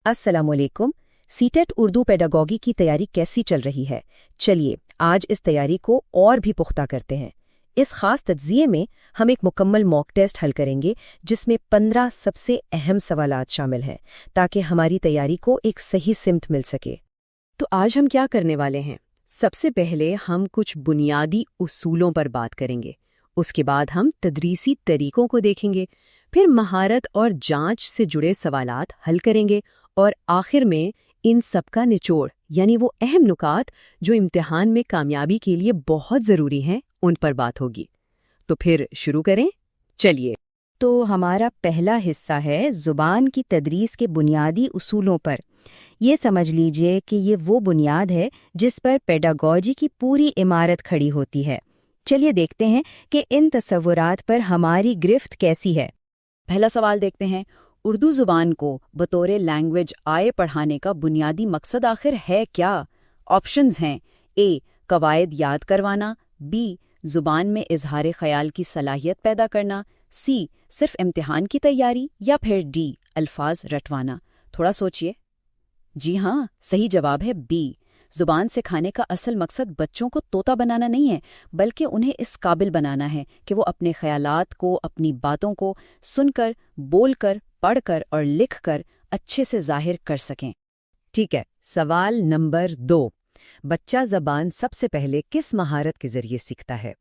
अस्सलाम वालेकुम। CTET Urdu pedagogy की तैयारी कैसी चल रही है? चलिए आज इस तैयारी को और भी पुख्ता करते हैं। इस खास तज्ज़िये में हम एक मुकम्मल मॉक टेस्ट हल करेंगे जिसमें 15 सबसे अहम सवालात शामिल हैं ताकि हमारी तैयारी को एक सही सिमत मिल सके। तो आज हम क्या करने वाले हैं? सबसे पहले हम कुछ बुनियादी उसूलों पर बात करेंगे। उसके बाद हम तदरीसी तरीकों को देखेंगे, फिर महारत और जांच से जुड़े सवालात हल करेंगे और आखिर में इन सब का निचोड़ यानी वो अहम नुकात जो इम्तिहान में कामयाबी के लिए बहुत ज़रूरी हैं उन पर बात होगी। तो फिर शुरू करें। चलिए, तो हमारा पहला हिस्सा है ज़ुबान की तदरीस के बुनियादी उसूलों पर। ये समझ लीजिए कि ये वो बुनियाद है जिस पर पेडागॉजी की पूरी इमारत खड़ी होती है। चलिए देखते हैं कि इन तसव्वुरात पर हमारी गिरफ्त कैसी है। पहला सवाल देखते हैं, उर्दू ज़ुबान को बतौर लैंग्वेज आए पढ़ाने का बुनियादी मकसद आखिर है क्या? ऑप्शंस हैं ए कवायद याद करवाना, बी ज़ुबान में इजहार ख्याल की सलाहियत पैदा करना, सी सिर्फ इम्तिहान की तैयारी या फिर डी अल्फाज रटवाना। थोड़ा सोचिए। जी हाँ, सही जवाब है बी। ज़ुबान सिखाने का असल मकसद बच्चों को तोता बनाना नहीं है, बल्कि उन्हें इस काबिल बनाना है कि वो अपने ख़यालात को, अपनी बातों को सुनकर, बोलकर, पढ़कर और लिखकर अच्छे से ज़ाहिर कर सकें। ठीक है, सवाल नंबर 2। बच्चा ज़बान सबसे पहले किस महारत के ज़रिए सीखता है?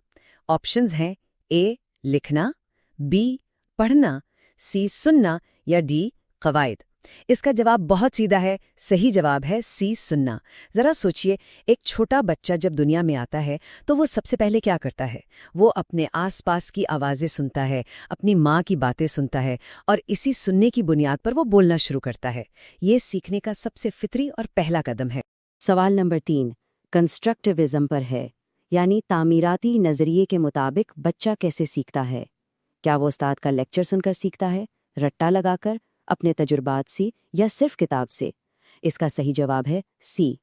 ऑप्शंस हैं ए लिखना, बी पढ़ना, सी सुनना या डी कवायद। इसका जवाब बहुत सीधा है। सही जवाब है सी सुनना। ज़रा सोचिए, एक छोटा बच्चा जब दुनिया में आता है तो वो सबसे पहले क्या करता है? वो अपने आसपास की आवाज़ें सुनता है, अपनी माँ की बातें सुनता है और इसी सुनने की बुनियाद पर वो बोलना शुरू करता है। ये सीखने का सबसे फितरी और पहला कदम है। सवाल नंबर 3 कंस्ट्रक्टिविज्म पर है, यानी तामीराती नज़रिए के मुताबिक बच्चा कैसे सीखता है? क्या वो उस्ताद का लेक्चर सुनकर सीखता है, रट्टा लगाकर, अपने तजुर्बात से या सिर्फ किताब से? इसका सही जवाब है सी।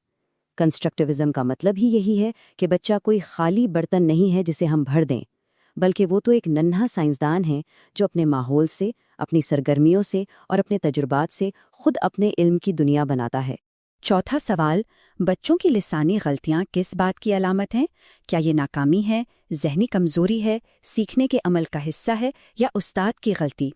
कंस्ट्रक्टिविज्म का मतलब ही यही है कि बच्चा कोई खाली बर्तन नहीं है जिसे हम भर दें, बल्कि वो तो एक नन्हा साइंसदान है जो अपने माहौल से, अपनी सरगर्मियों से और अपने तजुर्बात से खुद अपने इल्म की दुनिया बनाता है। चौथा सवाल, बच्चों की लिसानी गलतियाँ किस बात की अलामत हैं? क्या ये नाकामी है, जहनी कमज़ोरी है, सीखने के अमल का हिस्सा है या उस्ताद की गलती?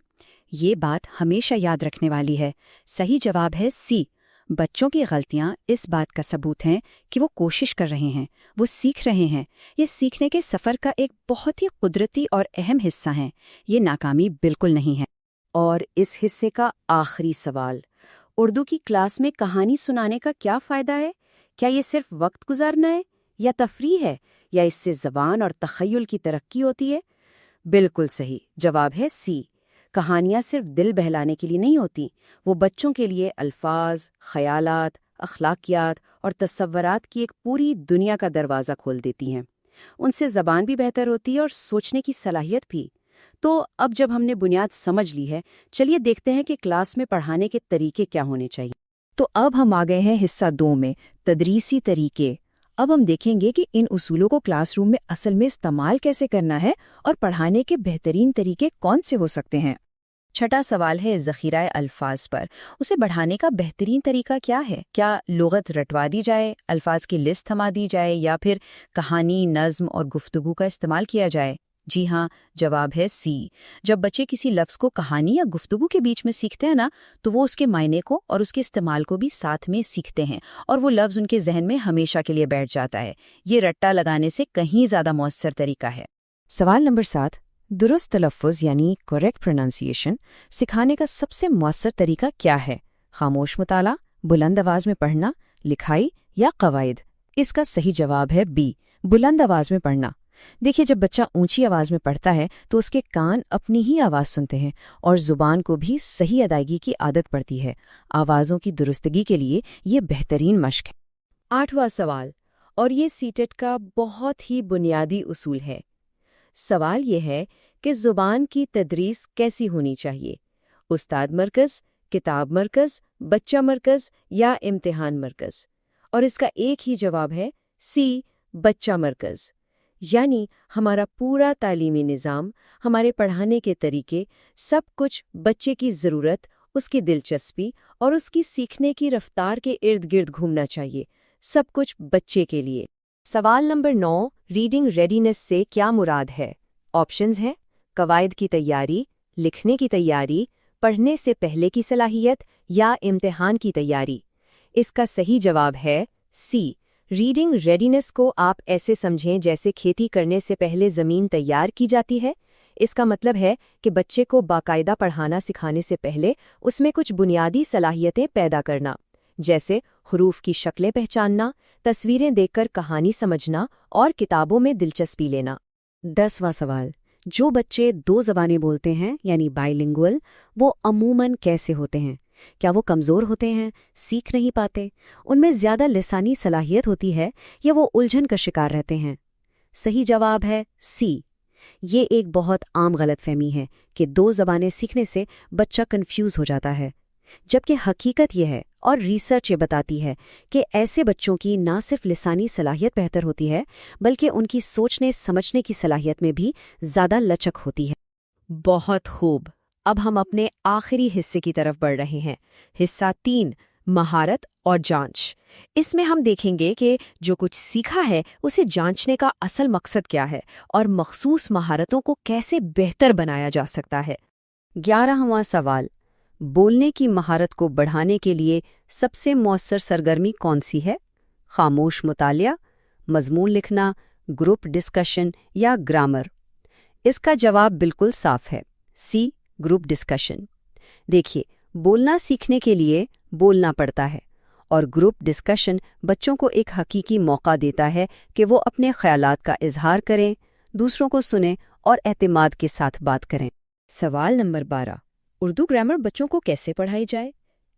ये बात हमेशा याद रखने वाली है। सही जवाब है सी। बच्चों की गलतियाँ इस बात का सबूत हैं कि वो कोशिश कर रहे हैं, वो सीख रहे हैं। ये सीखने के सफ़र का एक बहुत ही कुदरती और अहम हिस्सा है। ये नाकामी बिल्कुल नहीं है। और इस हिस्से का आखिरी सवाल, उर्दू की क्लास में कहानी सुनाने का क्या फ़ायदा है? क्या ये सिर्फ वक्त गुजारना है या तफरीह है, या इससे ज़बान और तख़य्युल की तरक्की होती है? बिल्कुल सही जवाब है सी। कहानियाँ सिर्फ दिल बहलाने के लिए नहीं होती, वो बच्चों के लिए अल्फाज, ख़यालात, अखलाकियात और तसव्वुरात की एक पूरी दुनिया का दरवाज़ा खोल देती हैं। उनसे ज़बान भी बेहतर होती है और सोचने की सलाहियत भी। तो अब जब हमने बुनियाद समझ ली है, चलिए देखते हैं कि क्लास में पढ़ाने के तरीके क्या होने चाहिए। तो अब हम आ गए हैं हिस्सा 2 में, तदरीसी तरीके। अब हम देखेंगे कि इन उसूलों को क्लासरूम में असल में इस्तेमाल कैसे करना है और पढ़ाने के बेहतरीन तरीके कौन से हो सकते हैं। छठा सवाल है ज़ख़ीरा अल्फाज पर। उसे बढ़ाने का बेहतरीन तरीका क्या है? क्या लुग़त रटवा दी जाए, अल्फाज की लिस्ट थमा दी जाए या फिर कहानी, नज़्म और गुफ्तगू का इस्तेमाल किया जाए? जी हाँ, जवाब है सी। जब बच्चे किसी लफ्ज़ को कहानी या गुफ्तगू के बीच में सीखते हैं ना, तो वो उसके मायने को और उसके इस्तेमाल को भी साथ में सीखते हैं और वो लफ्ज़ उनके जहन में हमेशा के लिए बैठ जाता है। ये रट्टा लगाने से कहीं ज़्यादा मौसर तरीका है। सवाल नंबर 7, दुरुस्त तलफ़्फ़ुज़ यानी करेक्ट प्रोनाउंसिएशन सिखाने का सबसे मौसर तरीका क्या है? खामोश मुताला, बुलंद आवाज़ में पढ़ना, लिखाई या कवायद? इसका सही जवाब है बी, बुलंद आवाज़ में पढ़ना। देखिए, जब बच्चा ऊंची आवाज़ में पढ़ता है तो उसके कान अपनी ही आवाज़ सुनते हैं और ज़ुबान को भी सही अदायगी की आदत पड़ती है। आवाज़ों की दुरुस्तगी के लिए ये बेहतरीन मश्क है। 8वां सवाल, और ये सीटेट का बहुत ही बुनियादी उसूल है। सवाल ये है कि ज़ुबान की तदरीस कैसी होनी चाहिए? उस्ताद मरकज़, किताब मरकज़, बच्चा मरकज़ या इम्तिहान मरकज़? और इसका एक ही जवाब है सी, बच्चा मरकज़। यानी हमारा पूरा तालीमी निज़ाम, हमारे पढ़ाने के तरीके, सब कुछ बच्चे की ज़रूरत, اس کی دلچسپی اور اس کی سیکھنے کی رفتار کے ارد گرد گھومنا چاہیے، سب کچھ بچے کے لیے۔ سوال نمبر 9، ریڈنگ ریڈینس سے کیا مراد ہے؟ آپشنز ہیں قواعد کی تیاری، لکھنے کی تیاری، پڑھنے سے پہلے کی صلاحیت یا امتحان کی تیاری۔ اس کا صحیح جواب ہے سی۔ ریڈنگ ریڈینس کو آپ ایسے سمجھیں جیسے کھیتی کرنے سے پہلے زمین تیار کی جاتی ہے۔ اس کا مطلب ہے کہ بچے کو باقاعدہ پڑھانا سکھانے سے پہلے اس میں کچھ بنیادی صلاحیتیں پیدا کرنا، جیسے حروف کی شکلیں پہچاننا، تصویریں دیکھ کر کہانی سمجھنا اور کتابوں میں دلچسپی لینا۔ 10واں سوال، جو بچے 2 زبانیں بولتے ہیں یعنی بائی لنگول، وہ عموماً کیسے ہوتے ہیں؟ کیا وہ کمزور ہوتے ہیں، سیکھ نہیں پاتے، ان میں زیادہ لسانی صلاحیت ہوتی ہے، یا وہ الجھن کا شکار رہتے ہیں؟ صحیح جواب ہے سی۔ یہ ایک بہت عام غلط فہمی ہے کہ 2 زبانیں سیکھنے سے بچہ کنفیوز ہو جاتا ہے، جبکہ حقیقت یہ ہے اور ریسرچ یہ بتاتی ہے کہ ایسے بچوں کی نہ صرف لسانی صلاحیت بہتر ہوتی ہے بلکہ ان کی سوچنے سمجھنے کی صلاحیت میں بھی زیادہ لچک ہوتی ہے۔ بہت خوب، اب ہم اپنے آخری حصے کی طرف بڑھ رہے ہیں، حصہ 3، مہارت اور جانچ۔ اس میں ہم دیکھیں گے کہ جو کچھ سیکھا ہے اسے جانچنے کا اصل مقصد کیا ہے اور مخصوص مہارتوں کو کیسے بہتر بنایا جا سکتا ہے۔ 11واں سوال، بولنے کی مہارت کو بڑھانے کے لیے سب سے مؤثر سرگرمی کون سی ہے؟ خاموش مطالعہ، مضمون لکھنا، گروپ ڈسکشن یا گرامر؟ اس کا جواب بالکل صاف ہے، سی، گروپ ڈسکشن۔ دیکھیے، بولنا سیکھنے کے لیے بولنا پڑتا ہے، اور گروپ ڈسکشن بچوں کو ایک حقیقی موقع دیتا ہے کہ وہ اپنے خیالات کا اظہار کریں، دوسروں کو سنیں اور اعتماد کے ساتھ بات کریں۔ سوال نمبر 12، اردو گرامر بچوں کو کیسے پڑھائی جائے؟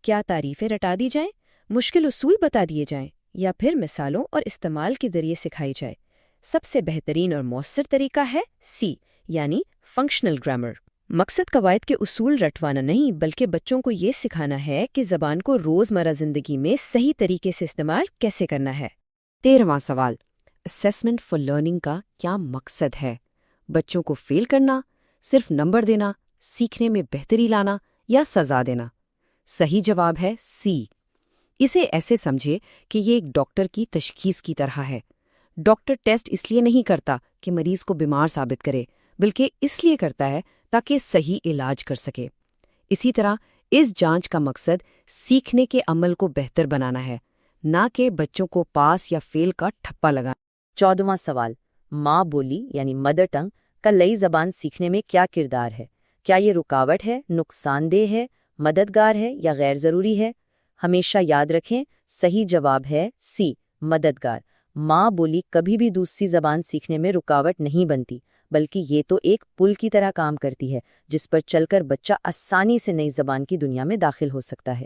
کیا تعریفیں رٹا دی جائیں، مشکل اصول بتا دیے جائیں، یا پھر مثالوں اور استعمال کے ذریعے سکھائی جائے؟ سب سے بہترین اور مؤثر طریقہ ہے سی، یعنی فنکشنل گرامر۔ مقصد قواعد کے اصول رٹوانا نہیں بلکہ بچوں کو یہ سکھانا ہے کہ زبان کو روزمرہ زندگی میں صحیح طریقے سے استعمال کیسے کرنا ہے۔ 13واں سوال، اسیسمنٹ فار لرننگ کا کیا مقصد ہے؟ بچوں کو فیل کرنا، صرف نمبر دینا، سیکھنے میں بہتری لانا یا سزا دینا؟ صحیح جواب ہے سی۔ اسے ایسے سمجھے کہ یہ ایک ڈاکٹر کی تشخیص کی طرح ہے۔ ڈاکٹر ٹیسٹ اس لیے نہیں کرتا کہ مریض کو بیمار ثابت کرے، بلکہ اس لیے کرتا ہے تاکہ صحیح علاج کر سکے۔ اسی طرح اس جانچ کا مقصد سیکھنے کے عمل کو بہتر بنانا ہے، نہ کہ بچوں کو پاس یا فیل کا ٹھپا لگانا۔ 14واں سوال، ماں بولی یعنی مدر ٹنگ کا نئی زبان سیکھنے میں کیا کردار ہے؟ کیا یہ رکاوٹ ہے، نقصان دہ ہے، مددگار ہے یا غیر ضروری ہے؟ ہمیشہ یاد رکھیں، صحیح جواب ہے سی، مددگار۔ ماں بولی کبھی بھی دوسری زبان سیکھنے میں رکاوٹ نہیں بنتی، بلکہ یہ تو ایک پل کی طرح کام کرتی ہے جس پر چل کر بچہ آسانی سے نئی زبان کی دنیا میں داخل ہو سکتا ہے۔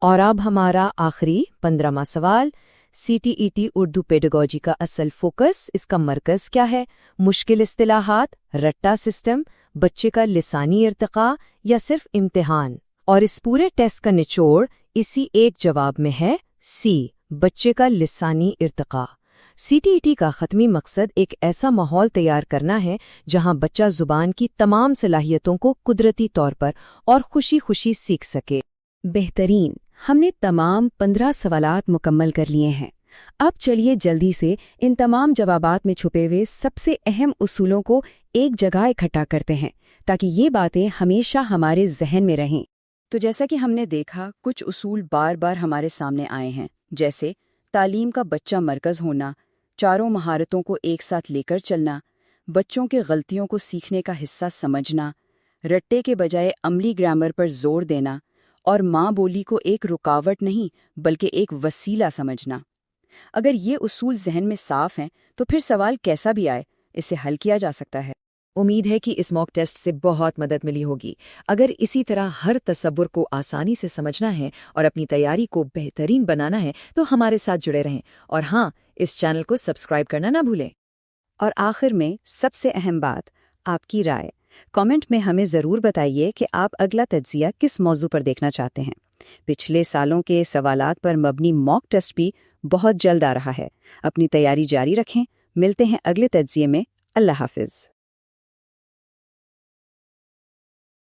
اور اب ہمارا آخری 15واں سوال، CTET اردو پیڈاگوجی کا اصل فوکس، اس کا مرکز کیا ہے؟ مشکل اصطلاحات، رٹا سسٹم، بچے کا لسانی ارتقاء یا صرف امتحان؟ اور اس پورے ٹیسٹ کا نچوڑ اسی ایک جواب میں ہے، سی، بچے کا لسانی ارتقاء۔ CTET کا حتمی مقصد ایک ایسا ماحول تیار کرنا ہے جہاں بچہ زبان کی تمام صلاحیتوں کو قدرتی طور پر اور خوشی خوشی سیکھ سکے۔ بہترین، ہم نے تمام 15 سوالات مکمل کر لیے ہیں۔ اب چلیے جلدی سے ان تمام جوابات میں چھپے ہوئے سب سے اہم اصولوں کو ایک جگہ اکٹھا کرتے ہیں تاکہ یہ باتیں ہمیشہ ہمارے ذہن میں رہیں۔ تو جیسا کہ ہم نے دیکھا، کچھ اصول بار بار ہمارے سامنے آئے ہیں، جیسے تعلیم کا بچہ مرکز ہونا، چاروں مہارتوں کو ایک ساتھ لے کر چلنا، بچوں کے غلطیوں کو سیکھنے کا حصہ سمجھنا، رٹے کے بجائے عملی گرامر پر زور دینا، اور ماں بولی کو ایک رکاوٹ نہیں بلکہ ایک وسیلہ سمجھنا۔ اگر یہ اصول ذہن میں صاف ہیں تو پھر سوال کیسا بھی آئے اسے حل کیا جا سکتا ہے۔ امید ہے کہ اس موک ٹیسٹ سے بہت مدد ملی ہوگی۔ اگر اسی طرح ہر تصور کو آسانی سے سمجھنا ہے اور اپنی تیاری کو بہترین بنانا ہے تو ہمارے ساتھ جڑے رہیں، اور ہاں، اس چینل کو سبسکرائب کرنا نہ بھولیں۔ اور آخر میں سب سے اہم بات، آپ کی رائے۔ کامنٹ میں ہمیں ضرور بتائیے کہ آپ اگلا تجزیہ کس موضوع پر دیکھنا چاہتے ہیں۔ پچھلے سالوں کے سوالات پر مبنی موک ٹیسٹ بھی بہت جلد آ رہا ہے۔ اپنی تیاری جاری رکھیں، ملتے ہیں اگلے تجزیے میں۔ اللہ حافظ۔